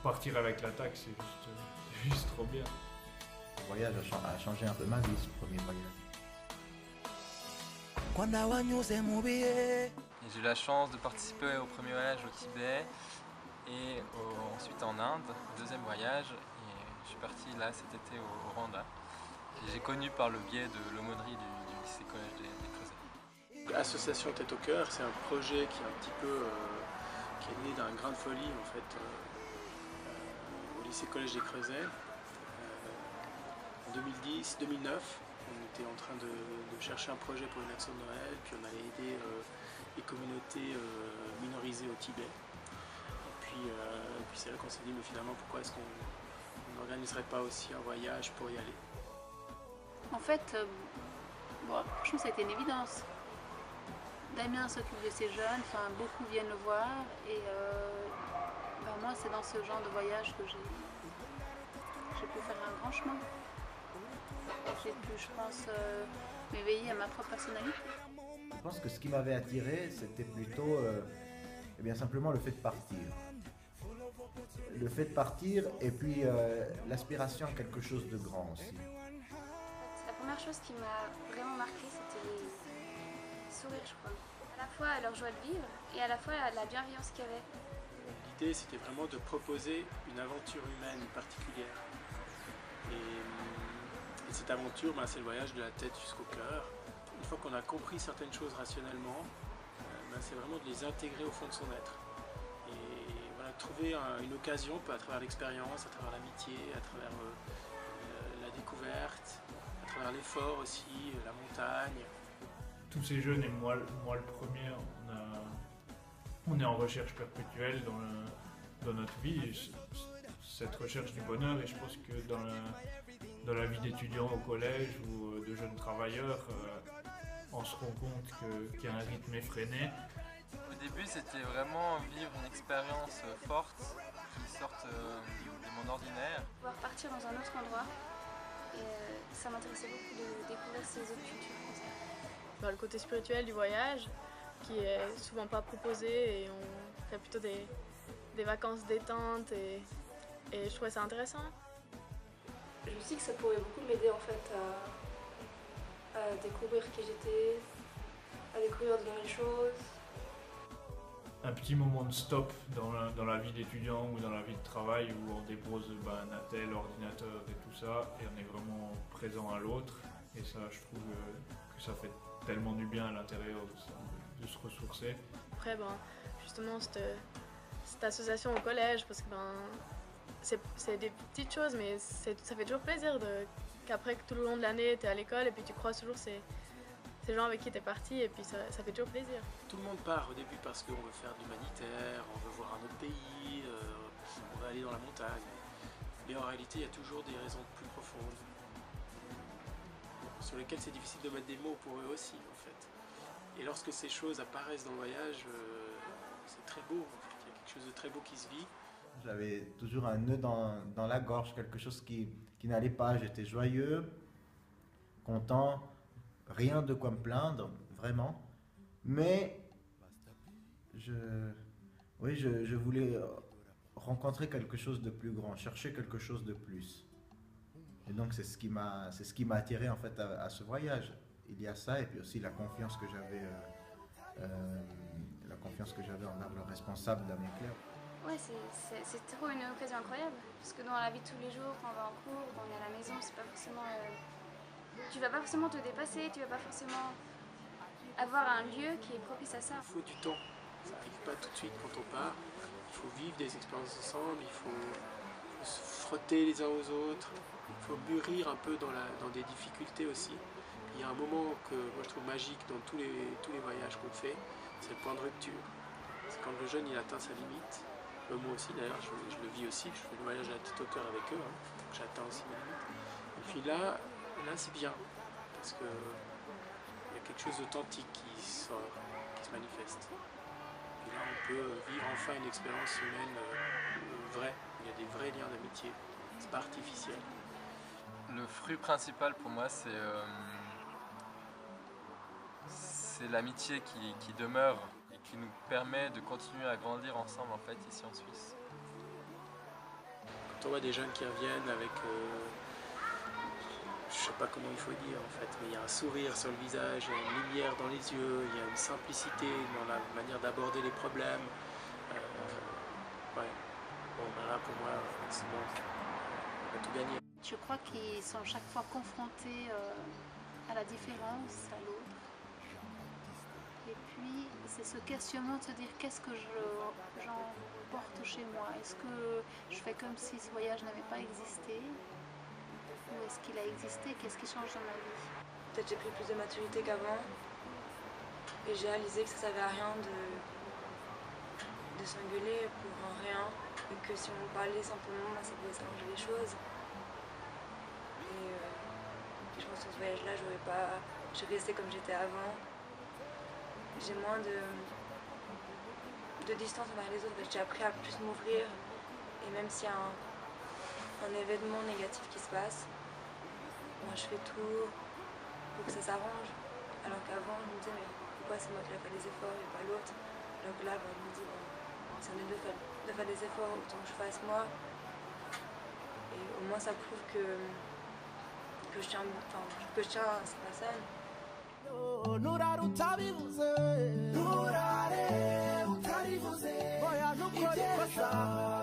partir avec l'attaque, c'est juste trop bien. Le voyage a changé un peu ma vie, ce premier voyage. Et j'ai eu la chance de participer au premier voyage au Tibet et ensuite en Inde, au deuxième voyage. Et je suis parti là cet été au Rwanda. Et j'ai connu par le biais de l'aumônerie du lycée collège des Creusets. Association Tête au Cœur, c'est un projet qui est un petit peu qui est né d'un grain de folie en fait au lycée collège des Creusets. En 2010-2009, on était en train de chercher un projet pour une action de Noël, puis on allait aider les communautés minorisées au Tibet. Et puis c'est là qu'on s'est dit, mais finalement, pourquoi est-ce qu'on n'organiserait pas aussi un voyage pour y aller? En fait, franchement, ça a été une évidence. Damien s'occupe de ces jeunes, enfin, beaucoup viennent le voir, et moi, c'est dans ce genre de voyage que j'ai pu faire un grand chemin. J'ai pu, je pense, m'éveiller à ma propre personnalité. Je pense que ce qui m'avait attiré, c'était plutôt eh bien, simplement le fait de partir. Le fait de partir et puis l'aspiration à quelque chose de grand aussi. La première chose qui m'a vraiment marqué, c'était les sourires, je crois. À la fois leur joie de vivre et à la fois la bienveillance qu'il y avait. L'idée, c'était vraiment de proposer une aventure humaine particulière. Et cette aventure, c'est le voyage de la tête jusqu'au cœur. Une fois qu'on a compris certaines choses rationnellement, c'est vraiment de les intégrer au fond de son être. Et voilà, trouver une occasion à travers l'expérience, à travers l'amitié, à travers la découverte, à travers l'effort aussi, la montagne. Tous ces jeunes et moi le premier, on est en recherche perpétuelle dans notre vie. Cette recherche du bonheur, et je pense que dans la vie d'étudiant au collège ou de jeunes travailleurs, on se rend compte qu'il y a un rythme effréné. Au début, c'était vraiment vivre une expérience forte qui sorte du monde ordinaire. Pouvoir partir dans un autre endroit, et ça m'intéressait beaucoup de découvrir ces autres cultures. Le côté spirituel du voyage, qui est souvent pas proposé, et on fait plutôt des vacances détente, et je trouvais ça intéressant. Je me suis dit que ça pourrait beaucoup m'aider en fait à découvrir qui j'étais, à découvrir de nouvelles choses. Un petit moment de stop dans la vie d'étudiant ou dans la vie de travail où on dépose un attel, ordinateur et tout ça, et on est vraiment présent à l'autre. Et ça, je trouve que ça fait tellement du bien à l'intérieur de se ressourcer. Après, justement, cette association au collège, parce que c'est des petites choses, mais ça fait toujours plaisir qu'après tout le long de l'année, tu es à l'école et puis tu croises toujours ces gens avec qui tu es parti, et puis ça fait toujours plaisir. Tout le monde part au début parce qu'on veut faire de l'humanitaire, on veut voir un autre pays, on veut aller dans la montagne. Mais en réalité, il y a toujours des raisons plus profondes, sur lesquelles c'est difficile de mettre des mots pour eux aussi, en fait. Et lorsque ces choses apparaissent dans le voyage, c'est très beau, en fait. Il y a quelque chose de très beau qui se vit. J'avais toujours un nœud dans la gorge, quelque chose qui n'allait pas. J'étais joyeux, content, rien de quoi me plaindre, vraiment. Mais je voulais rencontrer quelque chose de plus grand, chercher quelque chose de plus. Et donc c'est ce qui m'a attiré en fait à ce voyage. Il y a ça, et puis aussi la confiance que j'avais envers le responsable Damien Clerc. Ouais, c'est trop une occasion incroyable, parce que dans la vie de tous les jours, quand on va en cours, quand on est à la maison, c'est pas forcément... tu vas pas forcément te dépasser, tu vas pas forcément avoir un lieu qui est propice à ça. Il faut du temps, ça n'arrive pas tout de suite quand on part. Il faut vivre des expériences ensemble, il faut se frotter les uns aux autres, il faut mûrir un peu dans des difficultés aussi. Il y a un moment que moi je trouve magique dans tous les voyages qu'on fait, c'est le point de rupture. C'est quand le jeune il atteint sa limite. Moi aussi d'ailleurs, je le vis aussi, je fais le voyage à la tête au cœur avec eux, j'atteins aussi ma limite. Et puis là c'est bien, parce qu'il y a quelque chose d'authentique qui sort, qui se manifeste. Et là on peut vivre enfin une expérience humaine vraie, il y a des vrais liens d'amitié, c'est pas artificiel. Le fruit principal pour moi, c'est l'amitié qui demeure et qui nous permet de continuer à grandir ensemble en fait ici en Suisse. quand on voit des jeunes qui reviennent avec, je sais pas comment il faut dire en fait, mais il y a un sourire sur le visage, il y a une lumière dans les yeux, il y a une simplicité dans la manière d'aborder les problèmes. Ouais. Bon, ben là pour moi, c'est bon, on a tout gagné. Je crois qu'ils sont chaque fois confrontés à la différence, à l'autre. Et puis, c'est ce questionnement de se dire qu'est-ce que j'emporte chez moi? Est-ce que je fais comme si ce voyage n'avait pas existé? Ou est-ce qu'il a existé? Qu'est-ce qui change dans ma vie? Peut-être j'ai pris plus de maturité qu'avant. Et j'ai réalisé que ça servait à rien de s'engueuler pour un rien. Et que si on parlait simplement, ça pouvait s'arranger les choses. Et je pense que ce voyage-là, je restais comme j'étais avant. J'ai moins de distance envers les autres. J'ai appris à plus m'ouvrir. Et même s'il y a un événement négatif qui se passe, moi je fais tout pour que ça s'arrange. Alors qu'avant, je me disais, mais pourquoi c'est moi qui ai fait les efforts et pas l'autre? Alors que là, je me dis, bon, si on est deux de faire des efforts, autant que je fasse moi. Et au moins, ça prouve que je tiens à cette personne. Nurare utarivuze voyage ukora ikosa